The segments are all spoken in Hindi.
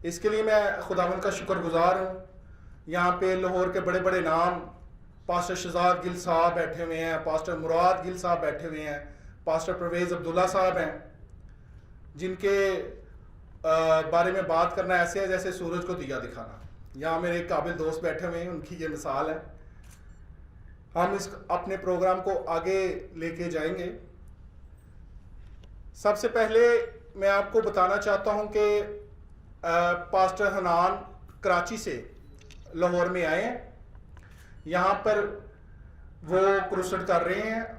इसके लिए मैं खुदावंद का शुक्रगुजार हूँ। यहाँ पे लाहौर के बड़े बड़े नाम, पास्टर शहजाद गिल साहब बैठे हुए हैं, पास्टर मुराद गिल साहब बैठे हुए हैं, पास्टर परवेज़ अब्दुल्ला साहब हैं, जिनके बारे में बात करना ऐसे है जैसे सूरज को दिया दिखाना। यहाँ मेरे एक काबिल दोस्त बैठे हुए हैं, उनकी ये मिसाल है। हम इस अपने प्रोग्राम को आगे लेके जाएंगे। सबसे पहले मैं आपको बताना चाहता हूँ कि पास्टर हनान कराची से लाहौर में आए हैं। यहाँ पर वो क्रूसेड कर रहे हैं।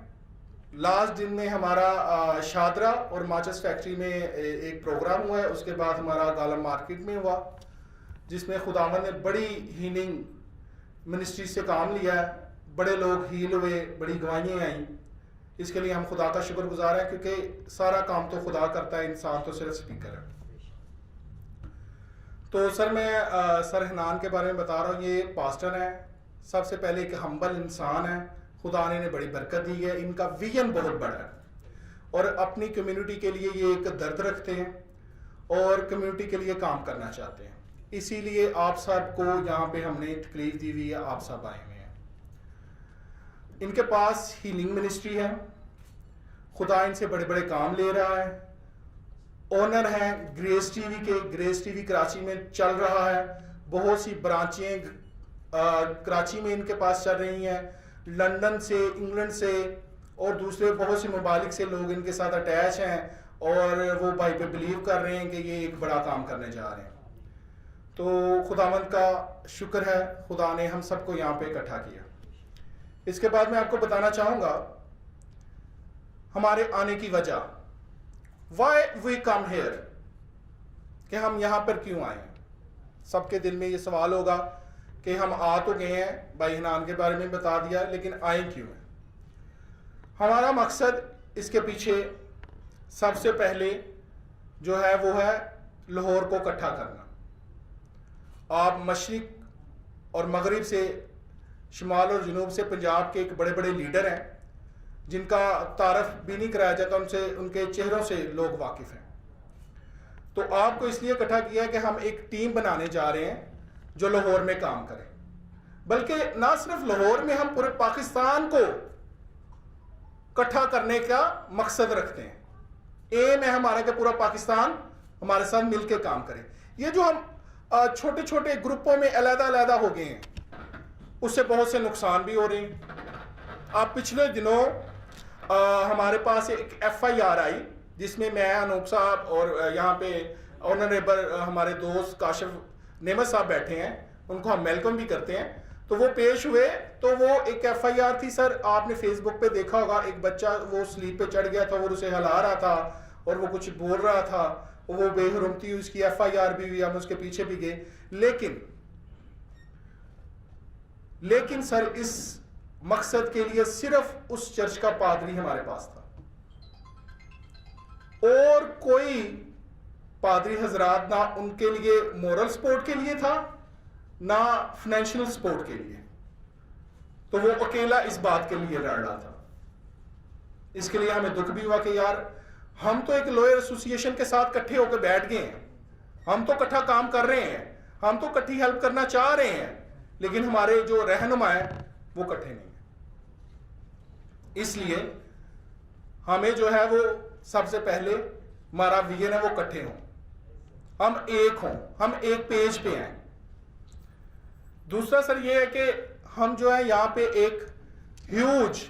लास्ट दिन में हमारा शादरा और माचिस फैक्ट्री में एक प्रोग्राम हुआ है, उसके बाद हमारा गालम मार्केट में हुआ, जिसमें खुदावंद ने बड़ी हीलिंग मिनिस्ट्री से काम लिया है। बड़े लोग हील हुए, बड़ी गवाहियाँ आई। इसके लिए हम खुदा का शुक्रगुजार हैं, क्योंकि सारा काम तो खुदा करता है, इंसान तो सिर्फ स्पीकर है। तो सर मैं सर हनान के बारे में बता रहा हूँ। ये पास्टर हैं। सबसे पहले एक हम्बल इंसान है, खुदा ने बड़ी बरकत दी है। इनका विजन बहुत बड़ा है और अपनी कम्युनिटी के लिए ये एक दर्द रखते हैं और कम्युनिटी के लिए काम करना चाहते हैं। इसीलिए आप सबको यहाँ पे हमने तकलीफ दी हुई है, आप सब आए हुए हैं। इनके पास हीलिंग मिनिस्ट्री है, खुदा इनसे बड़े बड़े काम ले रहा है। ओनर हैं ग्रेस टीवी के, ग्रेस टीवी कराची में चल रहा है। बहुत सी ब्रांचें कराची में इनके पास चल रही हैं। लंदन से, इंग्लैंड से और दूसरे बहुत से ममालिक से लोग इनके साथ अटैच हैं और वो भाई पे बिलीव कर रहे हैं कि ये एक बड़ा काम करने जा रहे हैं। तो खुदावंद का शुक्र है, खुदा ने हम सबको यहाँ पे इकट्ठा किया। इसके बाद मैं आपको बताना चाहूँगा हमारे आने की वजह, वाई वी कम हेयर, कि हम यहाँ पर क्यों आए हैं। सबके दिल में ये सवाल होगा कि हम आ तो गए हैं, भाई हनान के बारे में बता दिया, लेकिन आए क्यों हैं। हमारा मकसद इसके पीछे सबसे पहले जो है वो है लाहौर को इकट्ठा करना। आप मशरिक और मगरिब से, शुमाल और जनूब से पंजाब के एक बड़े बड़े लीडर हैं जिनका तारफ भी नहीं कराया जाता, उनसे, उनके चेहरों से लोग वाकिफ हैं। तो आपको इसलिए इकट्ठा किया है कि हम एक टीम बनाने जा रहे हैं जो लाहौर में काम करे। बल्कि ना सिर्फ लाहौर में, हम पूरे पाकिस्तान को इकट्ठा करने का मकसद रखते हैं। एम है हमारा कि पूरा पाकिस्तान हमारे साथ मिलकर काम करे। ये जो हम छोटे छोटे ग्रुपों में अलग-अलग हो गए हैं, उससे बहुत से नुकसान भी हो रहे हैं। आप पिछले दिनों हमारे पास एक FIR आई, जिसमें मैं, अनूप साहब और यहाँ पे ऑनरेबल हमारे दोस्त काशिफ नेमत साहब बैठे हैं, उनको हम वेलकम भी करते हैं। तो वो पेश हुए, तो वो एक FIR थी सर, आपने फेसबुक पे देखा होगा। एक बच्चा वो स्लीप पे चढ़ गया था, वो उसे हिला रहा था और वो कुछ बोल रहा था, वो बेहरमती, उसकी FIR भी हुई, हम उसके पीछे भी गए। लेकिन सर इस मकसद के लिए सिर्फ उस चर्च का पादरी हमारे पास था और कोई पादरी हजरात ना उनके लिए मोरल सपोर्ट के लिए था, ना फाइनेंशियल सपोर्ट के लिए। तो वो अकेला इस बात के लिए लड़ रहा था। इसके लिए हमें दुख भी हुआ कि यार, हम तो एक लॉयर एसोसिएशन के साथ इकट्ठे होकर बैठ गए हैं, हम तो इकट्ठा काम कर रहे हैं, हम तो इकट्ठी हेल्प करना चाह रहे हैं, लेकिन हमारे जो रहनुमा है वो इकट्ठे नहीं है। इसलिए हमें जो है वो सबसे पहले हमारा विजन है वो इकट्ठे हों, हम एक हों, हम एक पेज पे आए। दूसरा सर ये है कि हम जो है यहाँ पे एक ह्यूज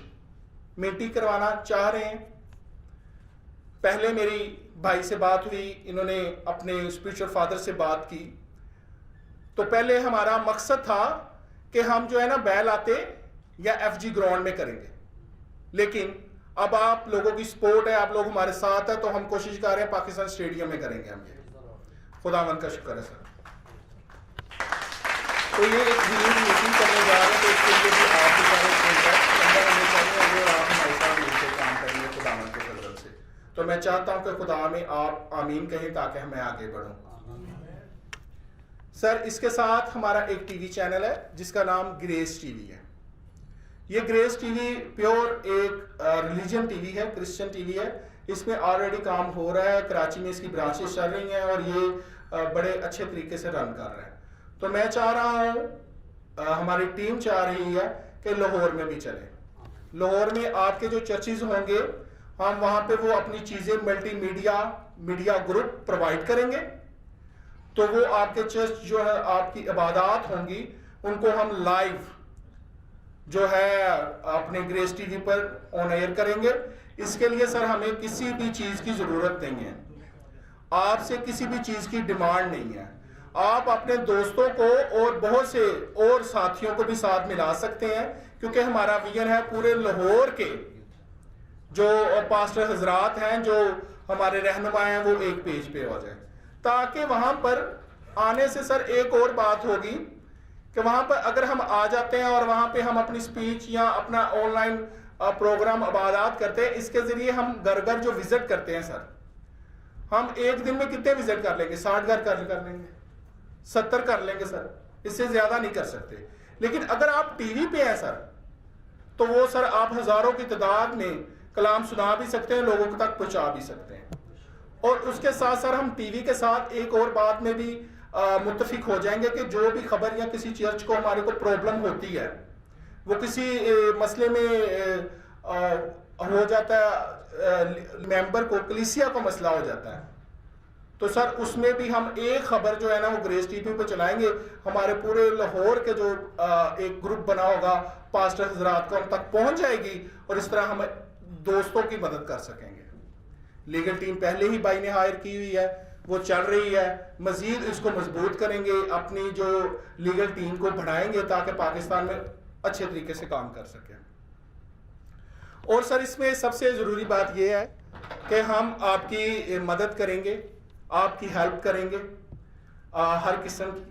मीटिंग करवाना चाह रहे हैं। पहले मेरी भाई से बात हुई, इन्होंने अपने स्पिरिचुअल फादर से बात की। तो पहले हमारा मकसद था कि हम जो है ना बैल आते या FG ग्राउंड में करेंगे, लेकिन अब आप लोगों की सपोर्ट है, आप लोग हमारे साथ है, तो हम कोशिश कर रहे हैं पाकिस्तान स्टेडियम में करेंगे। हम ये खुदावंद का शुक्र है सर। तो ये एक मीटिंग करने जा रहे हैं, तो इसके लिए भी आप हमारे साथ मिलकर काम करेंगे खुदावंद के फजल से। तो मैं चाहता हूं कि खुदा में आप आमीन कहें ताकि मैं आगे बढ़ूं। सर इसके साथ हमारा एक टीवी चैनल है जिसका नाम ग्रेस टीवी है। ये ग्रेस टीवी प्योर एक रिलीजन टीवी है, क्रिश्चियन टीवी है। इसमें ऑलरेडी काम हो रहा है, कराची में इसकी ब्रांचेस चल रही हैं और ये बड़े अच्छे तरीके से रन कर रहे हैं। तो मैं चाह रहा हूँ, हमारी टीम चाह रही है कि लाहौर में भी चले। लाहौर में आपके जो चर्चेज होंगे, हम वहाँ पे वो अपनी चीज़ें मीडिया ग्रुप प्रोवाइड करेंगे। तो वो आपके चर्च जो है, आपकी इबादत होंगी, उनको हम लाइव जो है अपने ग्रेस टीवी पर ऑन एयर करेंगे। इसके लिए सर हमें किसी भी चीज़ की ज़रूरत नहीं है, आपसे किसी भी चीज़ की डिमांड नहीं है। आप अपने दोस्तों को और बहुत से और साथियों को भी साथ मिला सकते हैं, क्योंकि हमारा विजन है पूरे लाहौर के जो पास्टर हजरात हैं, जो हमारे रहनुमा हैं, वो एक पेज पे हो जाए, ताकि वहाँ पर आने से सर एक और बात होगी कि वहाँ पर अगर हम आ जाते हैं और वहाँ पे हम अपनी स्पीच या अपना ऑनलाइन प्रोग्राम इबादत करते हैं, इसके ज़रिए हम घर घर जो विज़िट करते हैं सर, हम एक दिन में कितने विज़िट कर लेंगे? 60 घर कर लेंगे, 70 कर लेंगे सर, इससे ज़्यादा नहीं कर सकते। लेकिन अगर आप टीवी पे हैं सर, तो वो सर आप हज़ारों की तादाद में कलाम सुना भी सकते हैं, लोगों तक पहुँचा भी सकते हैं। और उसके साथ सर हम टीवी के साथ एक और बात में भी मुत्तफिक हो जाएंगे कि जो भी खबर या किसी चर्च को हमारे को प्रॉब्लम होती है, वो किसी मसले में हो जाता है, मेंबर को, कलीसिया को मसला हो जाता है, तो सर उसमें भी हम एक खबर जो है ना वो ग्रेस टीवी पे चलाएंगे। हमारे पूरे लाहौर के जो एक ग्रुप बना होगा पास्टर हजरात का, उन तक पहुंच जाएगी और इस तरह हम दोस्तों की मदद कर सकेंगे। लीगल टीम पहले ही भाई ने हायर की हुई है, वो चल रही है, मजीद इसको मजबूत करेंगे, अपनी जो लीगल टीम को बढ़ाएंगे ताकि पाकिस्तान में अच्छे तरीके से काम कर सके। और सर इसमें सबसे ज़रूरी बात यह है कि हम आपकी मदद करेंगे, आपकी हेल्प करेंगे, हर किस्म की,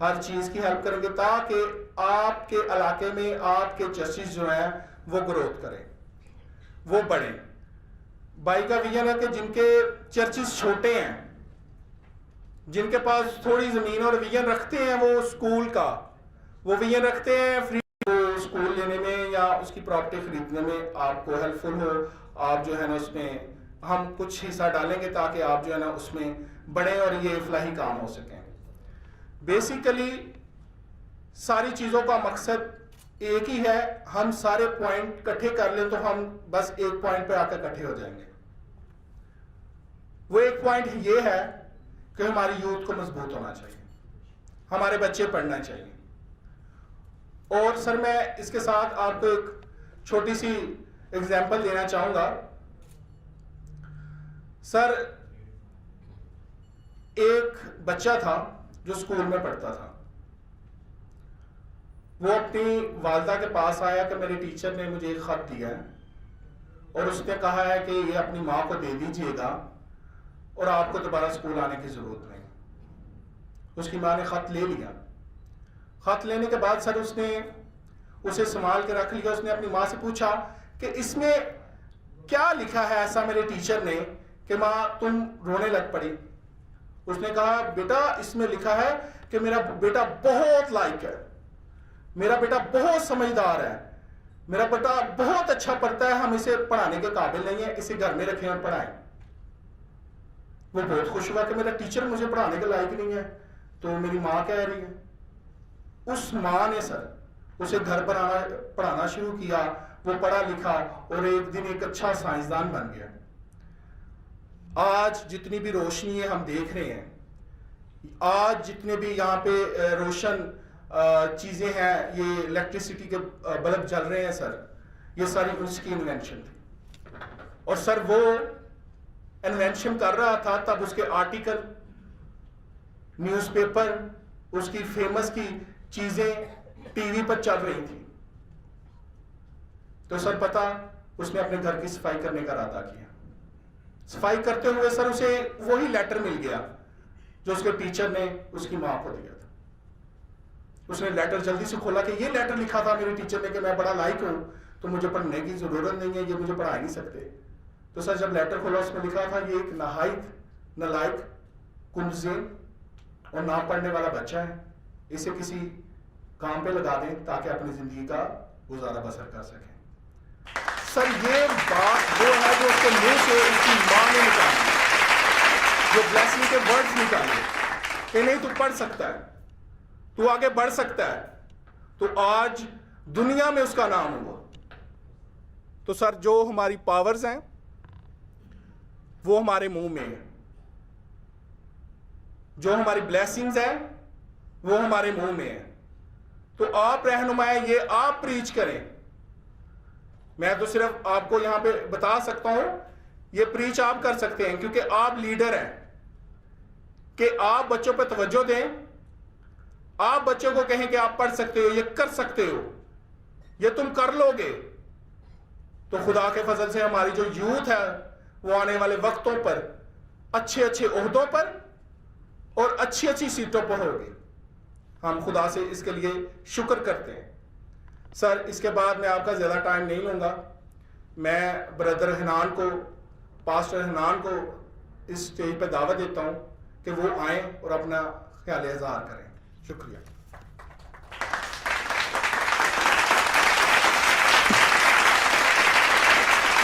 हर चीज़ की हेल्प करेंगे, ताकि आपके इलाके में आपके चर्चेज जो हैं वो ग्रोथ करें, वो बढ़ें। भाई का विजन है कि जिनके चर्चेस छोटे हैं, जिनके पास थोड़ी ज़मीन और विजन रखते हैं वो स्कूल का, वो विजन रखते हैं फ्री स्कूल लेने में या उसकी प्रॉपर्टी खरीदने में आपको हेल्पफुल हो, आप जो है ना उसमें हम कुछ हिस्सा डालेंगे ताकि आप जो है ना उसमें बढ़े और ये फलाही काम हो सकें। बेसिकली सारी चीज़ों का मकसद एक ही है, हम सारे पॉइंट इकट्ठे कर लें तो हम बस एक पॉइंट पे आकर इकट्ठे हो जाएंगे। वो एक पॉइंट ये है कि हमारी यूथ को मजबूत होना चाहिए, हमारे बच्चे पढ़ना चाहिए। और सर मैं इसके साथ आपको एक छोटी सी एग्जांपल देना चाहूंगा। सर एक बच्चा था जो स्कूल में पढ़ता था, वो अपनी वालदा के पास आया कि मेरे टीचर ने मुझे एक खत दिया है और उसने कहा है कि ये अपनी माँ को दे दीजिएगा और आपको दोबारा स्कूल आने की जरूरत नहीं। उसकी माँ ने खत ले लिया। खत लेने के बाद सर उसने उसे संभाल के रख लिया। उसने अपनी माँ से पूछा कि इसमें क्या लिखा है ऐसा मेरे टीचर ने कि माँ तुम रोने लग पड़ी। उसने कहा बेटा इसमें लिखा है कि मेरा बेटा बहुत लायक है, मेरा बेटा बहुत समझदार है, मेरा बेटा बहुत अच्छा पढ़ता है, हम इसे पढ़ाने के काबिल नहीं है, इसे घर में रखें और पढ़ाएं। वो बहुत खुश हुआ कि मेरा टीचर मुझे पढ़ाने के लायक नहीं है, तो मेरी माँ कह रही है। उस माँ ने सर उसे घर पर पढ़ाना शुरू किया, वो पढ़ा लिखा और एक दिन एक अच्छा साइंसदान बन गया। आज जितनी भी रोशनी है हम देख रहे हैं, आज जितने भी यहाँ पे रोशन चीजें हैं, ये इलेक्ट्रिसिटी के बल्ब जल रहे हैं सर, ये सारी उसकी इन्वेंशन थी। और सर वो इन्वेंशन कर रहा था तब उसके आर्टिकल, न्यूज़पेपर, उसकी फेमस की चीजें टीवी पर चल रही थी। तो सर पता उसने अपने घर की सफाई करने का इरादा किया। सफाई करते हुए सर उसे वही लेटर मिल गया जो उसके टीचर ने उसकी माँ को दिया था। उसने लेटर जल्दी से खोला कि ये लेटर लिखा था मेरे टीचर ने कि मैं बड़ा लायक हूं, तो मुझे पढ़ने की जरूरत नहीं है, ये मुझे पढ़ा नहीं सकते। तो सर जब लेटर खोला उसमें लिखा था ये एक नालायक, कुमज़ेन और ना पढ़ने वाला बच्चा है, इसे किसी काम पे लगा दें ताकि अपनी जिंदगी का गुजारा बसर कर सकें। सर ये बात वो है जो उसके मुंह से उसकी मां ने निकाली। जो ब्लेसिंग के वर्ड्स निकाले कि नहीं तू पढ़ सकता है, तू आगे बढ़ सकता है, तो आज दुनिया में उसका नाम हुआ। तो सर जो हमारी पावर्स हैं वो हमारे मुंह में है, जो हमारी ब्लेसिंग्स हैं वो हमारे मुंह में है। तो आप रहनुमाए ये आप प्रीच करें। मैं तो सिर्फ आपको यहां पे बता सकता हूं, ये प्रीच आप कर सकते हैं क्योंकि आप लीडर हैं, कि आप बच्चों पर तवज्जो दें, आप बच्चों को कहें कि आप पढ़ सकते हो, ये कर सकते हो, ये तुम कर लोगे। तो खुदा के फजल से हमारी जो यूथ है वो आने वाले वक्तों पर अच्छे अच्छे ओहदों पर और अच्छी अच्छी सीटों पर होगी। हम खुदा से इसके लिए शुक्र करते हैं। सर इसके बाद मैं आपका ज़्यादा टाइम नहीं लूँगा। मैं ब्रदर हनान को, पास्टर हनान को इस स्टेज पर दावत देता हूँ कि वो आएँ और अपना ख्याल इज़हार करें। शुक्रिया।